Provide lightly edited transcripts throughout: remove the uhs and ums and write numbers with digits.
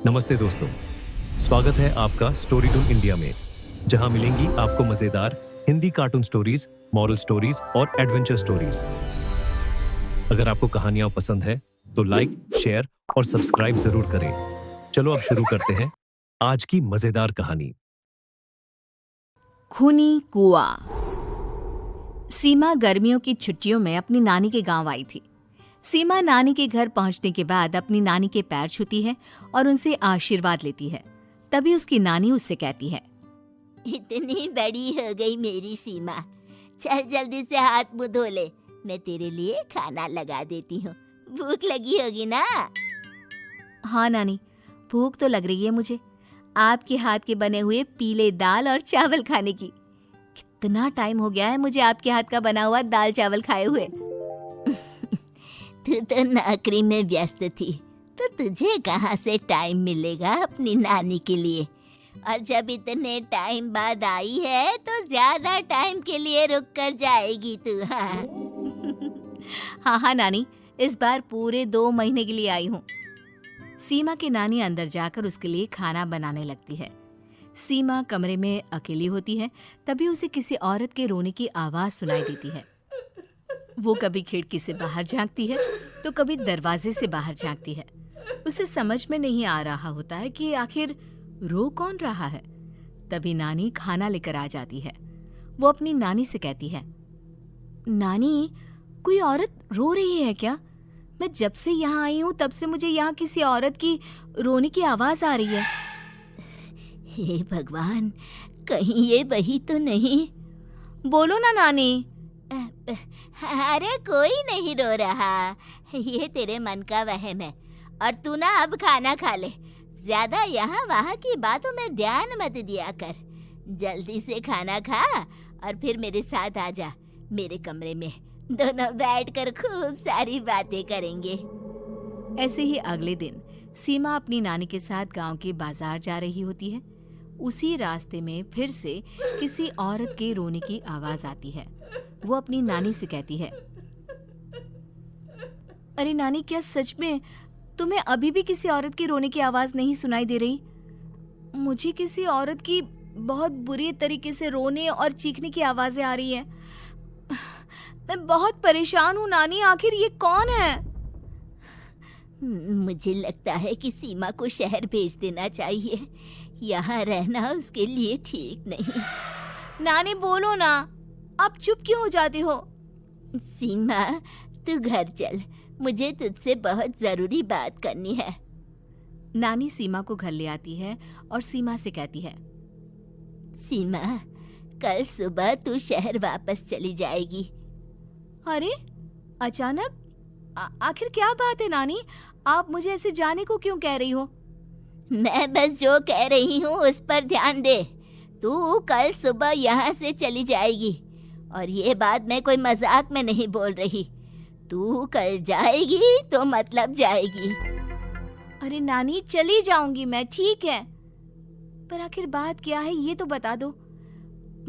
नमस्ते दोस्तों, स्वागत है आपका स्टोरी टून इंडिया में, जहां मिलेंगी आपको मजेदार Hindi cartoon stories, moral stories और एडवेंचर स्टोरीज। अगर आपको कहानियां पसंद है तो लाइक, शेयर और सब्सक्राइब जरूर करें। चलो अब शुरू करते हैं आज की मजेदार कहानी। खूनी कुआं। सीमा गर्मियों की छुट्टियों में अपनी नानी के गांव आई थी। सीमा नानी के घर पहुंचने के बाद अपनी नानी के पैर छूती है और उनसे आशीर्वाद लेती है। तभी उसकी नानी उससे कहती है, इतनी बड़ी हो गई मेरी सीमा, चल जल्दी से हाथ मुंह धो ले, मैं तेरे लिए खाना लगा देती हूँ। भूख लगी होगी ना? हाँ नानी, भूख तो लग रही है मुझे, आपके हाथ के बने हुए पीले दाल और चावल खाने की। कितना टाइम हो गया है मुझे आपके हाथ का बना हुआ दाल चावल खाए हुए। तू तो नौकरी में व्यस्त थी, तो तुझे कहाँ से टाइम मिलेगा अपनी नानी के लिए? और जब इतने टाइम बाद आई है तो ज्यादा टाइम के लिए रुक कर जाएगी तू। हाँ नानी, इस बार पूरे 2 महीने के लिए आई हूँ। सीमा की नानी अंदर जाकर उसके लिए खाना बनाने लगती है। सीमा कमरे में अकेली होती है, तभी उसे किसी औरत के रोने की आवाज सुनाई देती है। वो कभी खिड़की से बाहर झांकती है तो कभी दरवाजे से बाहर झांकती है। उसे समझ में नहीं आ रहा होता है कि आखिर रो कौन रहा है। तभी नानी खाना लेकर आ जाती है। वो अपनी नानी से कहती है, नानी, कोई औरत रो रही है क्या? मैं जब से यहाँ आई हूँ तब से मुझे यहाँ किसी औरत की रोने की आवाज आ रही है। हे भगवान, कहीं ये वही तो नहीं? बोलो ना नानी। अरे कोई नहीं रो रहा, ये तेरे मन का वहम है। और तू ना अब खाना खा ले, ज्यादा यहाँ वहाँ की बातों में ध्यान मत दिया कर। जल्दी से खाना खा और फिर मेरे साथ आ जा मेरे कमरे में, दोनों बैठकर खूब सारी बातें करेंगे। ऐसे ही अगले दिन सीमा अपनी नानी के साथ गांव के बाजार जा रही होती है। उसी रास्ते में फिर से किसी औरत के रोने की आवाज आती है। वो अपनी नानी से कहती है, अरे नानी, क्या सच में तुम्हें अभी भी किसी औरत की रोने की आवाज नहीं सुनाई दे रही? मुझे किसी औरत की बहुत बुरी तरीके से रोने और चीखने की आवाजें आ रही है। मैं बहुत परेशान हूँ नानी, आखिर ये कौन है? मुझे लगता है कि सीमा को शहर भेज देना चाहिए, यहाँ रहना उसके लिए ठीक नहीं। नानी बोलो ना, आप चुप क्यों हो जाती हो? सीमा, तू घर चल, मुझे तुझसे बहुत जरूरी बात करनी है। नानी सीमा को घर ले आती है और सीमा से कहती है, सीमा, कल सुबह तू शहर वापस चली जाएगी। अरे अचानक? आखिर क्या बात है नानी, आप मुझे ऐसे जाने को क्यों कह रही हो? मैं बस जो कह रही हूँ उस पर ध्यान दे। तू कल सुबह यहाँ से चली जाएगी, और ये बात मैं कोई मजाक में नहीं बोल रही। तू कल जाएगी तो मतलब जाएगी। अरे नानी, चली जाऊंगी मैं, ठीक है, पर आखिर बात क्या है ये तो बता दो।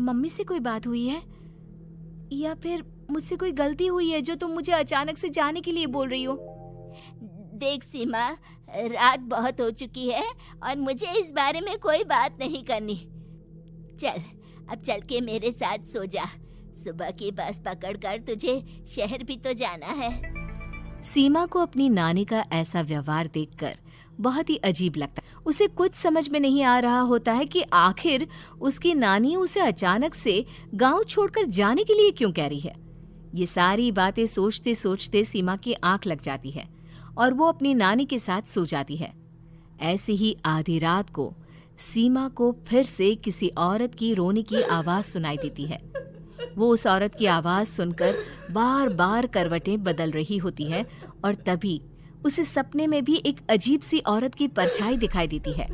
मम्मी से कोई बात हुई है या फिर मुझसे कोई गलती हुई है जो तुम मुझे अचानक से जाने के लिए बोल रही हो? देख सीमा, रात बहुत हो चुकी है और मुझे इस बारे में कोई बात नहीं करनी। चल, अब चल के मेरे साथ सो जा। सुबह की बस पकड़कर तुझे शहर भी तो जाना है। सीमा को अपनी नानी का ऐसा व्यवहार देखकर बहुत ही अजीब लगता है। उसे कुछ समझ में नहीं आ रहा होता है कि आखिर उसकी नानी उसे अचानक से गांव छोड़कर जाने के लिए क्यों कह रही है। ये सारी बातें सोचते सोचते सीमा की आंख लग जाती है और वो अपनी नानी के साथ सो जाती है। ऐसे ही आधी रात को सीमा को फिर से किसी औरत की रोने की आवाज सुनाई देती है। वो उस औरत की आवाज सुनकर बार बार करवटें बदल रही होती है और तभी उसे सपने में भी एक अजीब सी औरत की परछाई दिखाई देती है,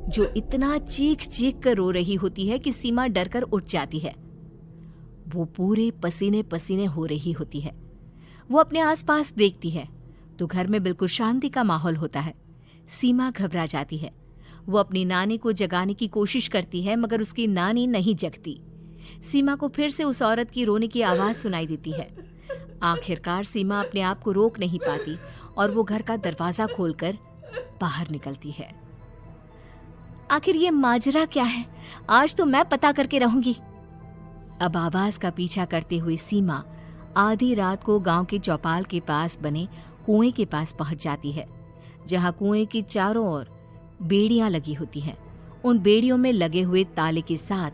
जो इतना चीख चीख कर रो रही होती है कि सीमा डरकर उठ जाती है। वो पूरे पसीने पसीने हो रही होती है। वो अपने आसपास देखती है तो घर में बिल्कुल शांति का माहौल होता है। सीमा घबरा जाती है। वो अपनी नानी को जगाने की कोशिश करती है, मगर उसकी नानी नहीं जगती। सीमा को फिर से उस औरत की रोने की आवाज सुनाई देती है। आखिरकार सीमा अपने आप को रोक नहीं पाती और वो घर का दरवाजा खोलकर बाहर निकलती है। आखिर ये माजरा क्या है? आज तो मैं पता करके रहूंगी। अब आवाज का पीछा करते हुए सीमा आधी रात को गांव के चौपाल के पास बने कुएं के पास पहुंच जाती है, जहां कुएं की चारों ओर बेड़ियां लगी होती हैं। उन बेड़ियों में लगे हुए ताले के साथ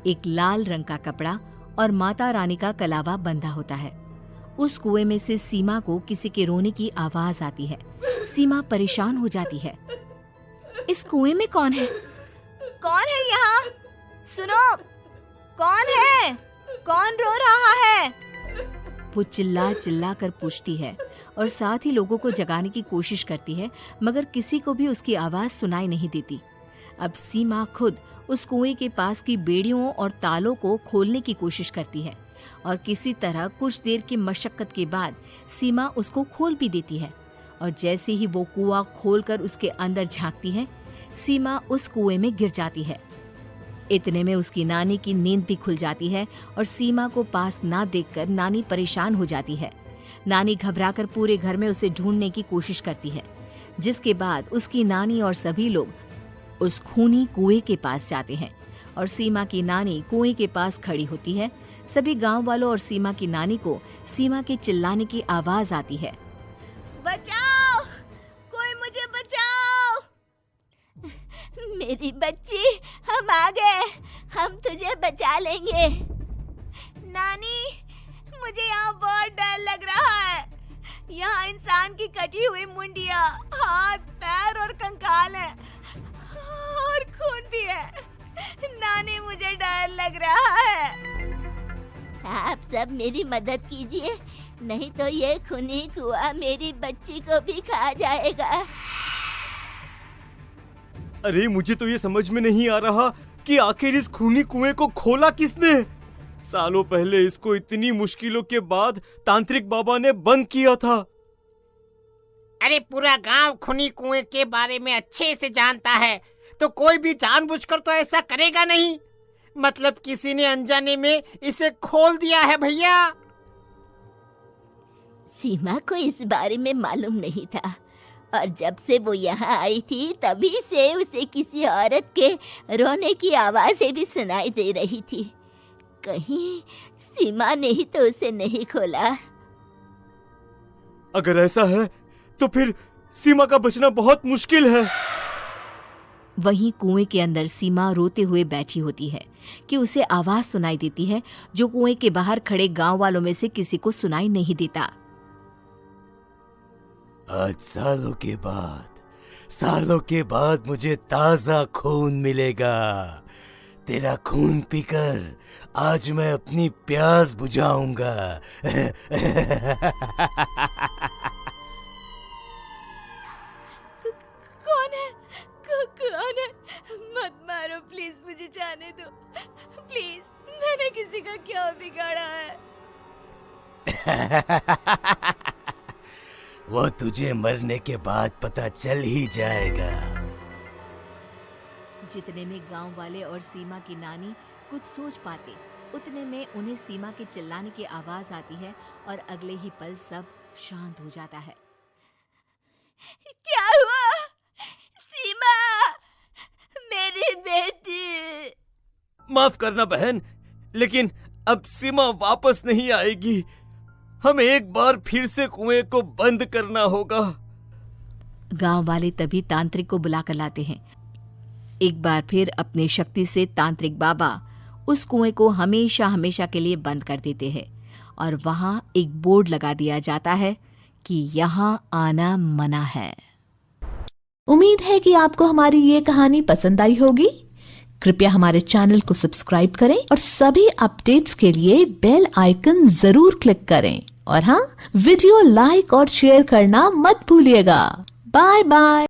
एक लाल रंग का कपड़ा और माता रानी का कलावा बंधा होता है। उस कुएं में से सीमा को किसी के रोने की आवाज आती है। सीमा परेशान हो जाती है। इस कुएं में कौन है? कौन है यहाँ? सुनो, कौन है? कौन रो रहा है? वो चिल्ला चिल्ला कर पूछती है और साथ ही लोगों को जगाने की कोशिश करती है, मगर किसी को भी उसकी आवाज सुनाई नहीं देती। अब सीमा खुद उस कुएं के पास की बेड़ियों और तालों को खोलने की कोशिश करती है और किसी तरह कुछ देर की मशक्कत के बाद सीमा उसको खोल भी देती है। और जैसे ही वो कुआं खोलकर उसके अंदर झांकती है, सीमा उस कुएं में गिर जाती है। इतने में उसकी नानी की नींद भी खुल जाती है और सीमा को पास ना देखकर नानी परेशान हो जाती है। नानी घबराकर पूरे घर में उसे ढूंढने की कोशिश करती है, जिसके बाद उसकी नानी और सभी लोग उस खूनी कुएं के पास जाते हैं और सीमा की नानी कुएं के पास खड़ी होती है। सभी गांव वालों और सीमा की नानी को सीमा के चिल्लाने की आवाज आती है। बचाओ, कोई मुझे बचाओ। मेरी बच्ची, हम आ गए, हम तुझे बचा लेंगे। नानी, मुझे यहाँ बहुत डर लग रहा है। यहाँ इंसान की कटी हुई मुंडिया, हाथ, पैर और कंकाल है और खून भी है। नानी, मुझे डर लग रहा है। आप सब मेरी मदद कीजिए, नहीं तो ये खूनी कुआं मेरी बच्ची को भी खा जाएगा। अरे मुझे तो ये समझ में नहीं आ रहा कि आखिर इस खूनी कुएं को खोला किसने। सालों पहले इसको इतनी मुश्किलों के बाद तांत्रिक बाबा ने बंद किया था। अरे पूरा गांव खूनी कुएं के बारे में अच्छे से जानता है, तो कोई भी जानबूझकर तो ऐसा करेगा नहीं। मतलब किसी ने अनजाने में इसे खोल दिया है भैया। सीमा को इस बारे में मालूम नहीं था और जब से वो यहाँ आई थी तभी से उसे किसी औरत के रोने की आवाज़ें भी सुनाई दे रही थी। कहीं सीमा ने ही तो उसे नहीं खोला। अगर ऐसा है तो फिर सीमा का बचना बहुत मुश्किल है। वहीं कुएं के अंदर सीमा रोते हुए बैठी होती है कि उसे आवाज सुनाई देती है, जो कुएं के बाहर खड़े गांव वालों में से किसी को सुनाई नहीं देता। आज सालों के बाद मुझे ताजा खून मिलेगा। तेरा खून पीकर आज मैं अपनी प्यास बुझाऊंगा। कौन है? मत मारो प्लीज, मुझे जाने दो प्लीज। मैंने किसी का क्या बिगाड़ा है? वो तुझे मरने के बाद पता चल ही जाएगा। जितने में गांव वाले और सीमा की नानी कुछ सोच पाते, उतने में उन्हें सीमा के चिल्लाने की आवाज आती है और अगले ही पल सब शांत हो जाता है। क्या हुआ? सीमा, मेरी बेटी। माफ करना बहन, लेकिन अब सीमा वापस नहीं आएगी। हमें एक बार फिर से कुएं को बंद करना होगा। गांव वाले तभी तांत्रिक को बुला कर लाते हैं। एक बार फिर अपनी शक्ति से तांत्रिक बाबा उस कुएं को हमेशा हमेशा के लिए बंद कर देते हैं और वहां एक बोर्ड लगा दिया जाता है कि यहाँ आना मना है। उम्मीद है कि आपको हमारी ये कहानी पसंद आई होगी। कृपया हमारे चैनल को सब्सक्राइब करें और सभी अपडेट्स के लिए बेल आइकन जरूर क्लिक करें। और हाँ, वीडियो लाइक और शेयर करना मत भूलिएगा। Bye bye.